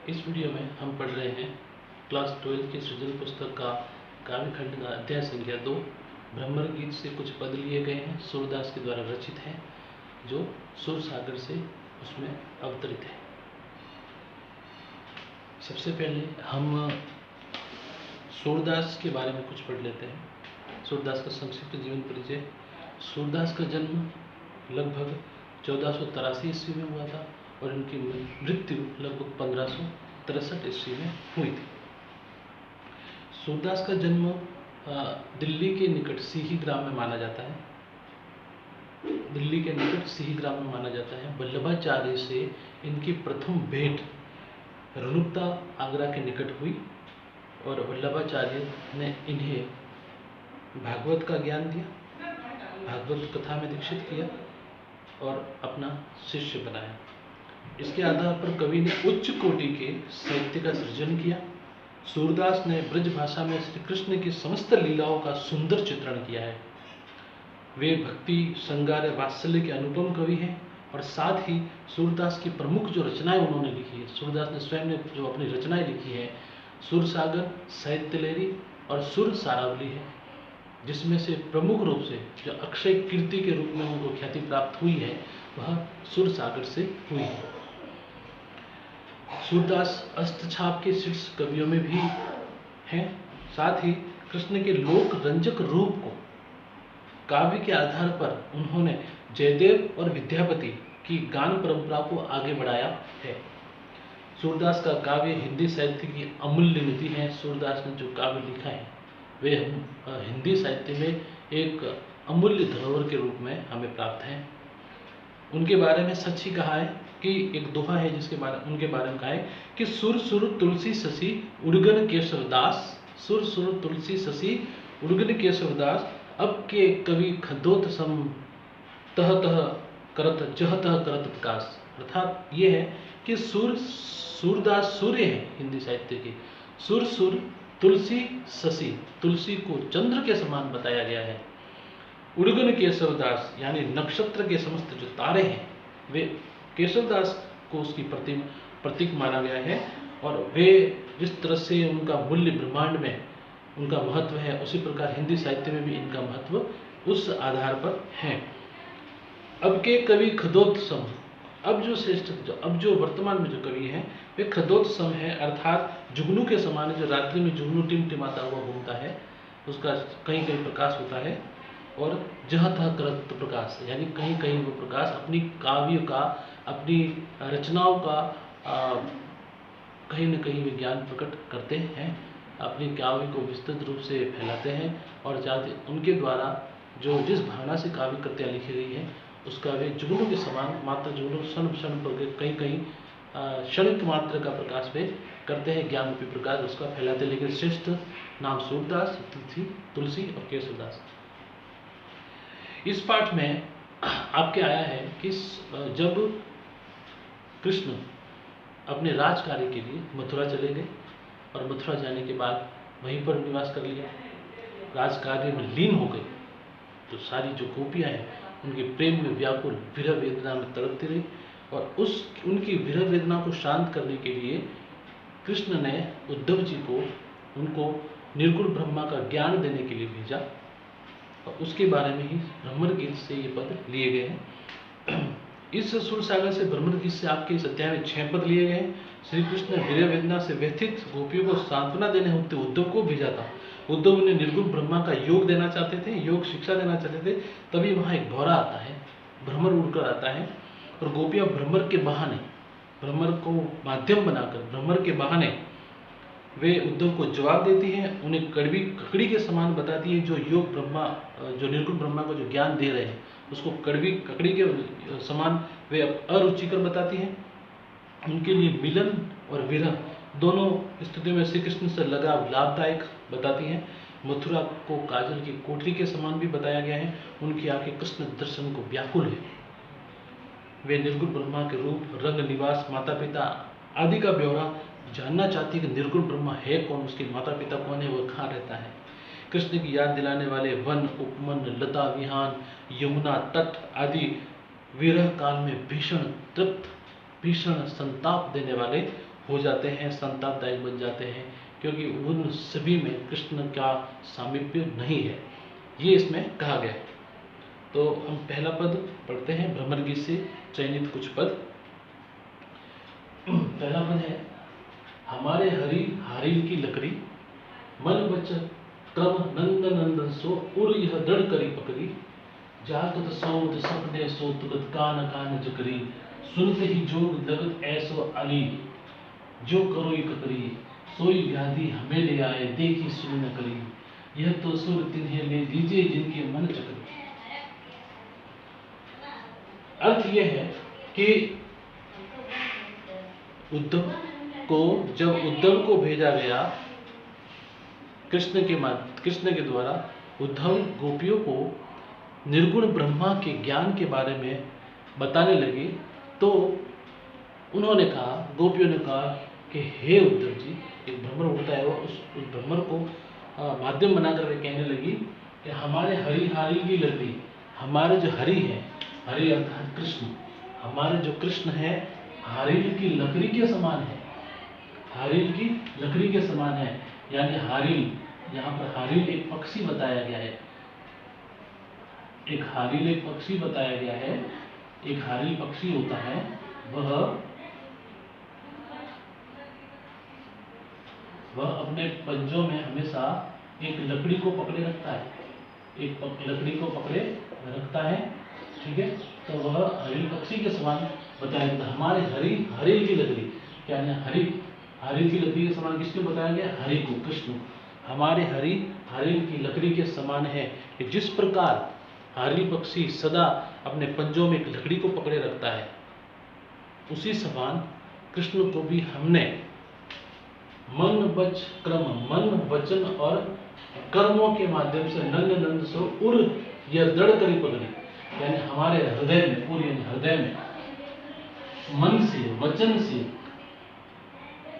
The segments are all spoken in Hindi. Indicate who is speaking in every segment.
Speaker 1: इस वीडियो में हम पढ़ रहे हैं क्लास 12 की सृजन पुस्तक का काव्यखंड का अध्याय संख्या 2 भ्रमर गीत से कुछ पद लिए गए हैं, सूरदास के द्वारा रचित हैं, जो सुर सागर से उसमें अवतरित है। सबसे पहले हम सूरदास के बारे में कुछ पढ़ लेते हैं। सूरदास का संक्षिप्त जीवन परिचय। सूरदास का जन्म लगभग 1483 ईस्वी में हुआ था और उनकी मृत्यु लगभग 1563 ईस्वी में हुई थी। सूरदास का जन्म दिल्ली के निकट सिही ग्राम में माना जाता है। दिल्ली के निकट सिही ग्राम में माना जाता है। वल्लभाचार्य से इनकी प्रथम भेंट रुनुकता आगरा के निकट हुई और वल्लभाचार्य ने इन्हें भागवत का ज्ञान दिया, भागवत कथा में दीक्षित किया और अपना शिष्य बनाया। इसके आधार पर कवि ने उच्च कोटि के साहित्य का सृजन किया। सूरदास ने ब्रज भाषा में श्री कृष्ण की समस्त लीलाओं का सुंदर चित्रण किया है। वे भक्ति, श्रृंगार, वात्सल्य के अनुपम कवि हैं और साथ ही सूरदास की प्रमुख जो रचनाएं उन्होंने लिखी है, सूरदास ने स्वयं ने जो अपनी रचनाएं लिखी है, सुर सागर, साहित्य लहरी और सुर सारावली है, जिसमें से प्रमुख रूप से जो अक्षय कीर्ति के रूप में उनको ख्याति प्राप्त हुई है वह सुर सागर से हुई है। सूरदास अष्टछाप के शीर्ष कवियों में भी हैं। साथ ही कृष्ण के लोक रंजक रूप को काव्य के आधार पर उन्होंने जयदेव और विद्यापति की गान परंपरा को आगे बढ़ाया है। सूरदास का काव्य हिंदी साहित्य की अमूल्य निधि है। सूरदास ने जो काव्य लिखा है वे हिंदी साहित्य में एक अमूल्य धरोहर के रूप में हमें प्राप्त हैं। उनके बारे में सच ही कहा है कि एक दोहा है जिसके उनके बारे में कहा है कि सुर सुर तुलसी शशि उड़गन केशवदास, सुर सुर तुलसी शशि उड़गन केशवदास, अब के कवि खदोत सम तह तह करत जह तह करत प्रकाश। अर्थात ये है कि सूरदास सूर्य है हिंदी साहित्य के। सुर सुर तुलसी शशि, तुलसी को चंद्र के समान बताया गया है। उड़गन केशवदास यानी नक्षत्र के समस्त जो तारे हैं वे केशवदास को उसकी प्रतीक माना गया है और वे जिस तरह से उनका मूल्य ब्रह्मांड में उनका महत्व है, उसी प्रकार हिंदी साहित्य में भी इनका महत्व उस आधार पर है। अब के कवि खदोत्सम, अब जो वर्तमान में जो कवि हैं वे खदोत्सम है, अर्थात जुगनू के समान, जो रात्रि में जुगनू टिमटिमाता हुआ घूमता है, उसका कहीं कहीं प्रकाश होता है और जहाँ तहाँ करत प्रकाश, यानी कहीं कहीं वो प्रकाश अपनी काव्य का, अपनी रचनाओं का कहीं न कहीं वे ज्ञान प्रकट करते हैं, अपनी काव्य को विस्तृत रूप से फैलाते हैं और चाहते उनके द्वारा जो जिस भावना से काव्य कृतियाँ लिखी गई है उसका वे जुगनू के समान, मात्र जुगनू क्षण क्षण पर कहीं कहीं क्षणिक मात्र का प्रकाश वे करते हैं, ज्ञान रूपी प्रकाश उसका फैलाते। लेकिन श्रेष्ठ नाम सूरदास, तुलसी और केशवदास। इस पाठ में आपके आया है कि जब कृष्ण अपने राज कार्य के लिए मथुरा चले गए और मथुरा जाने के बाद वहीं पर निवास कर लिया, राज कार्य में लीन हो गए, तो सारी जो गोपियाँ हैं उनके प्रेम में व्याकुल विरह वेदना में तड़पती रही और उनकी विरह वेदना को शांत करने के लिए कृष्ण ने उद्धव जी को उनको निर्गुण ब्रह्मा का ज्ञान देने के लिए भेजा और उसके बारे में ही भ्रमर गीत से ये पद लिए गए हैं। इस सुर सागर से भ्रमर गीत से आपके इस अध्याय में 6 पद लिए गए हैं। श्री कृष्ण ने विरह वेदना से व्यथित गोपियों को सांत्वना देने होते उद्धव को भेजा था। उद्धव उन्हें निर्गुण ब्रह्मा का योग देना चाहते थे, योग शिक्षा देना चाहते थे। तभी वहाँ एक भौरा आता है, भ्रमर उड़कर आता है और गोपियाँ भ्रमर के बहाने, भ्रमर को माध्यम बनाकर भ्रमर के बहाने वे उद्धव को जवाब देती हैं, उन्हें ककड़ी के समान बताती है। जो योग ब्रह्मा, जो निर्गुण ब्रह्मा को जो ज्ञान दे रहे हैं उसको ककड़ी के समान वे अरुचिकर बताती हैं। उनके लिए मिलन और विरह दोनों स्थितियों में श्री कृष्ण से लगाव लाभदायक बताती हैं। मथुरा को काजल की कोठरी के समान भी बताया गया है। उनकी आंखें कृष्ण दर्शन को व्याकुल है। वे निर्गुण ब्रह्मा के रूप, रंग, निवास, माता पिता आदि का ब्यौरा जानना चाहती है कि निर्गुण ब्रह्मा है कौन, उसके माता पिता कौन है, वह कहाँ रहता है। कृष्ण की याद दिलाने वाले वन, उपवन, लता विहान, यमुना तट आदि विरह काल में भीषण तृप्त, भीषण संताप देने वाले हो जाते हैं, संतापदायक बन जाते हैं, क्योंकि उन सभी में कृष्ण का सामीप्य नहीं है, ये इसमें कहा गया है। तो हम पहला पद पढ़ते हैं भ्रमर गीत से चयनित कुछ पद। पहला पद है, हमारे हरि हारिल की लकड़ी, मन बच क्रम नंद नंदन सो उर यह दृढ़ करी पकड़ी, जागत सोत सपने सो तुगत कान कान जकरी, सुनते ही जोग लगत ऐसो अली, जो करोई ककरी, सोई व्याधि हमें ले आए देखी सुन न करी, यह तो सुर तिन्हें ले दीजिए जिनके मन चकरी। अर्थ यह है कि उद्धव को, जब उद्धव को भेजा गया कृष्ण के द्वारा, उद्धव गोपियों को निर्गुण ब्रह्मा के ज्ञान के बारे में बताने लगे, तो उन्होंने कहा, गोपियों ने कहा कि हे उद्धव जी, एक भ्रमर होता है, वो उस भ्रमर को माध्यम बनाकर वे कहने लगी कि हमारे हरि हारी की लकड़ी, हमारे जो हरि है, हरि अर्थात कृष्ण, हमारे जो कृष्ण है हारिल की लकड़ी के समान है, हारिल की लकड़ी के समान है। यानी हारिल, यहाँ पर हारिल एक पक्षी बताया गया है, एक हारिल एक पक्षी बताया गया है। एक हारिल पक्षी होता है, वह अपने पंजों में हमेशा एक लकड़ी को पकड़े रखता है, एक लकड़ी को पकड़े रखता है, ठीक है। तो वह हरिल पक्षी के समान बताया गया। हमारे हरिल की लकड़ी, क्या है, हरिल की लकड़ी के समान किसको बताया गया, हरि को, कृष्ण। हमारे हरिल की लकड़ी के समान है कि जिस प्रकार हरिल पक्षी सदा अपने पंजों में एक लकड़ी को पकड़े रखता है, उसी समान कृष्ण को भी हमने मन बच क्रम, मन वचन और कर्मों के माध्यम से नंद नंद सो उर यह दृढ़ करी पकड़ी, यानी हमारे हृदय में, पूरी हृदय में मन से, वचन से,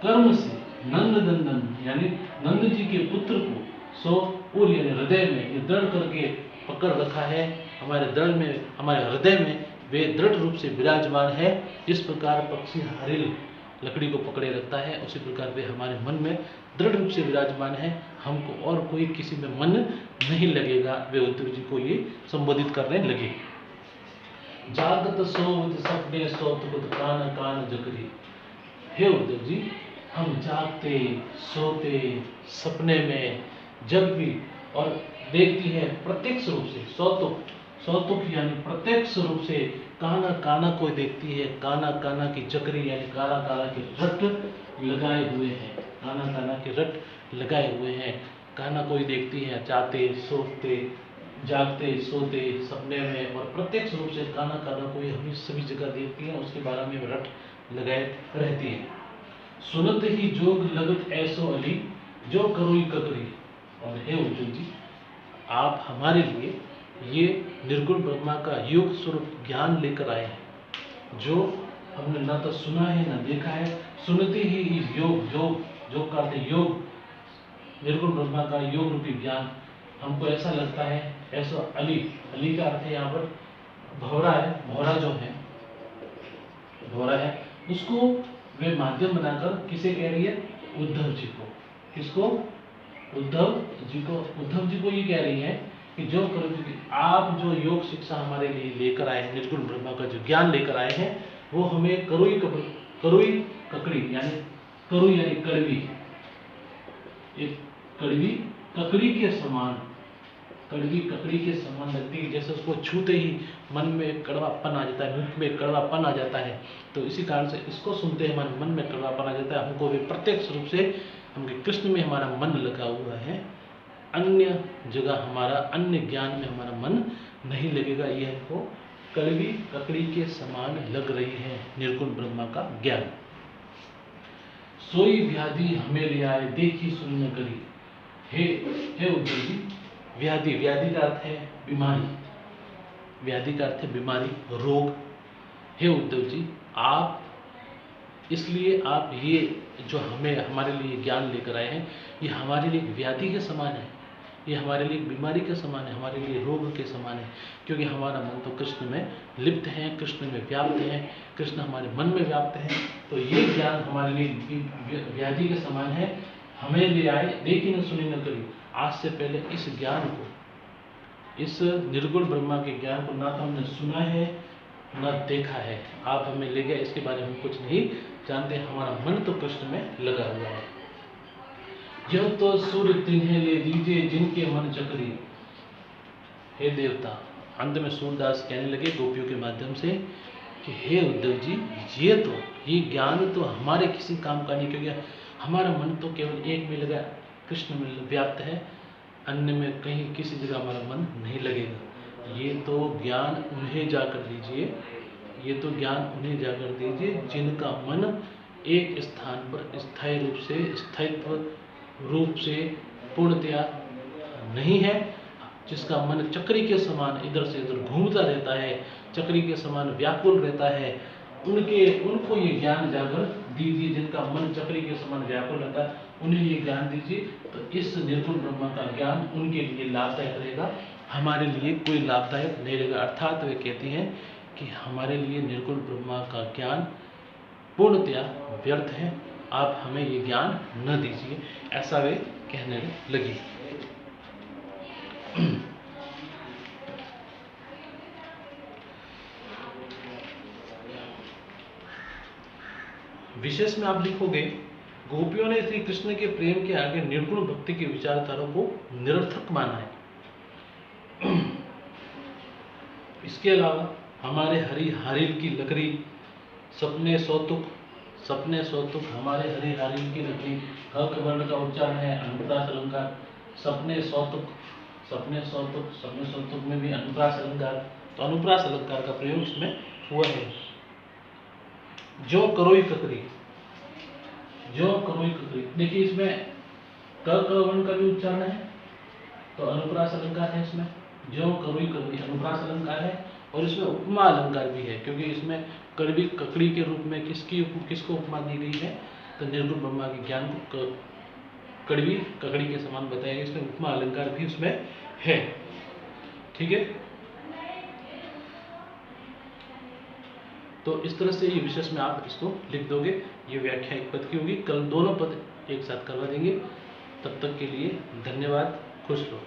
Speaker 1: कर्म से नंद नंदन यानी नंद जी के पुत्र को सो उर यानी हृदय में ये दृढ़ करके पकड़ रखा है। हमारे हृदय में वे दृढ़ रूप से विराजमान है। जिस प्रकार पक्षी हरिल लकड़ी को पकड़े रखता है, उसी प्रकार वे हमारे मन में दृढ़ रूप से विराजमान है। हमको और कोई किसी में मन नहीं लगेगा। वे उद्धव जी को ये संबोधित करने लगे। जागत सोत सपने सोत कान कान जकरी। हे उद्धव जी, हम जागते, सोते, सपने में, जब भी और देखती है प्रत्यक्ष रूप से, सौतुक यानी प्रत्यक्ष रूप से काना काना को देखती है। काना काना की चक्री यानी काना काना के रट लगाए हुए हैं, काना काना के रट लगाए हुए हैं। काना कोई देखती है, जाते, सोते, जागते, सोते, सपने में और प्रत्यक्ष रूप से काना काना को हमें सभी जगह देखती है, उसके बारे में रट लगाए रहती है। सुनत ही जोग लगत ऐसो अली, जो करोई ककरी। और हे उद्धव जी, आप हमारे लिए ये निर्गुण ब्रह्मा का योग स्वरूप ज्ञान लेकर आए हैं, जो हमने ना तो सुना है ना देखा है। सुनते ही इस योग का अर्थ योग, निर्गुण ब्रह्मा का योग रूपी ज्ञान हमको ऐसा लगता है। ऐसा अली का अर्थ है यहाँ पर भौरा है, भौरा जो है, भौरा है, उसको वे माध्यम बनाकर किसे कह रही है, उद्धव जी को। किसको, उद्धव जी को ये कह रही है कि जो आप जो योग शिक्षा हमारे लिए लेकर आए हैं, निर्गुण ब्रह्मा का जो ज्ञान लेकर आए हैं, वो हमें करोई ककड़ी यानी करोई यानी कड़वी, एक कड़वी ककड़ी के समान, कड़वी ककड़ी के समान लगती है। जैसे उसको छूते ही मन में कड़वापन आ जाता है, मुख में कड़वापन आ जाता है, तो इसी कारण से इसको सुनते ही मन में कड़वापन आ जाता है। हमको भी प्रत्यक्ष रूप से हमके कृष्ण में हमारा मन लगा हुआ है, अन्य जगह हमारा, अन्य ज्ञान में हमारा मन नहीं लगेगा। ये हमको कड़वी ककड़ी के समान लग रही है निर्गुण ब्रह्मा का ज्ञान। सोई व्याधि हमें ले आए देखी सुन न करी। हे उद्धव जी, व्याधि का अर्थ है बीमारी, व्याधि का अर्थ है बीमारी, रोग। हे उद्धव जी, आप इसलिए आप ये जो हमारे लिए ज्ञान लेकर आए हैं, ये हमारे लिए व्याधि के समान है। ये हमारे लिए बीमारी के समान है, हमारे लिए रोग के समान है, क्योंकि हमारा मन तो कृष्ण में लिप्त है, कृष्ण में व्याप्त है, कृष्ण हमारे मन में व्याप्त है। तो ये ज्ञान हमारे लिए व्याधि के समान है, हमें ले आए लेकिन सुनी न करी। आज से पहले इस ज्ञान को, इस निर्गुण ब्रह्मा के ज्ञान को ना तो हमने सुना है न देखा है। आप हमें ले गए, इसके बारे में हम कुछ नहीं जानते, हमारा मन तो कृष्ण में लगा हुआ है। यह तो सूर्य तिन्हें ले दीजिए जिनके मन चक्री। हे देवता, अंत में सूरदास कहने लगे गोपियों के माध्यम से कि हे उद्धव जी, ये ज्ञान तो हमारे किसी काम का नहीं, क्योंकि हमारा मन तो केवल एक में लगा, कृष्ण में व्याप्त है, अन्य में कहीं किसी जगह हमारा मन नहीं लगेगा। ये तो ज्ञान उन्हें जाकर दीजिए, ये तो ज्ञान उन्हें जाकर दीजिए जिनका मन एक स्थान पर स्थायी रूप से, स्थायित्व रूप से पूर्णतया नहीं है, जिसका मन चक्री के समान इधर से उधर घूमता रहता है, चक्री के समान व्याकुल रहता है, उनको ये ज्ञान जाकर दीजिए। जिनका मन चक्री के समान व्याकुल रहता है उन्हें ये ज्ञान दीजिए। तो इस निर्गुण ब्रह्मा का ज्ञान उनके लिए लाभदायक रहेगा, हमारे लिए कोई लाभदायक नहीं रहेगा। अर्थात वे कहती हैं कि हमारे लिए निर्गुण ब्रह्मा का ज्ञान पूर्णतया व्यर्थ है, आप हमें ये ज्ञान न दीजिए, ऐसा वे कहने लगी। विशेष में आप लिखोगे, गोपियों ने श्री कृष्ण के प्रेम के आगे निर्गुण भक्ति की विचारधारा को निरर्थक माना है। इसके अलावा हमारे हरिल की लकड़ी, सपने सौतुक हमारे हरिल की लकड़ी, हक वर्ण का उच्चारण है अनुप्रास अलंकार, सपने सौतुक में भी अनुप्रास अलंकार, तो अनुप्रास अलंकार का प्रयोग इसमें हुआ है। जो करोई ककरी, देखिए इसमें क वर्ण का भी उच्चारण है, तो अनुप्रास अलंकार है इसमें। जो करोई ककरी अनुप्रास अलंकार है, और इसमें उपमा अलंकार भी है, क्योंकि इसमें कड़वी ककड़ी के रूप में किसको उपमा दी गई है, तो निर्गुण ब्रह्मा के ज्ञान को कड़वी ककड़ी के समान बताया गया, इसमें उपमा अलंकार भी उसमें है। ठीक है, तो इस तरह से ये विशेष में आप इसको लिख दोगे। ये व्याख्या एक पद की होगी, कल दोनों पद एक साथ करवा देंगे। तब तक के लिए धन्यवाद, खुश रहो।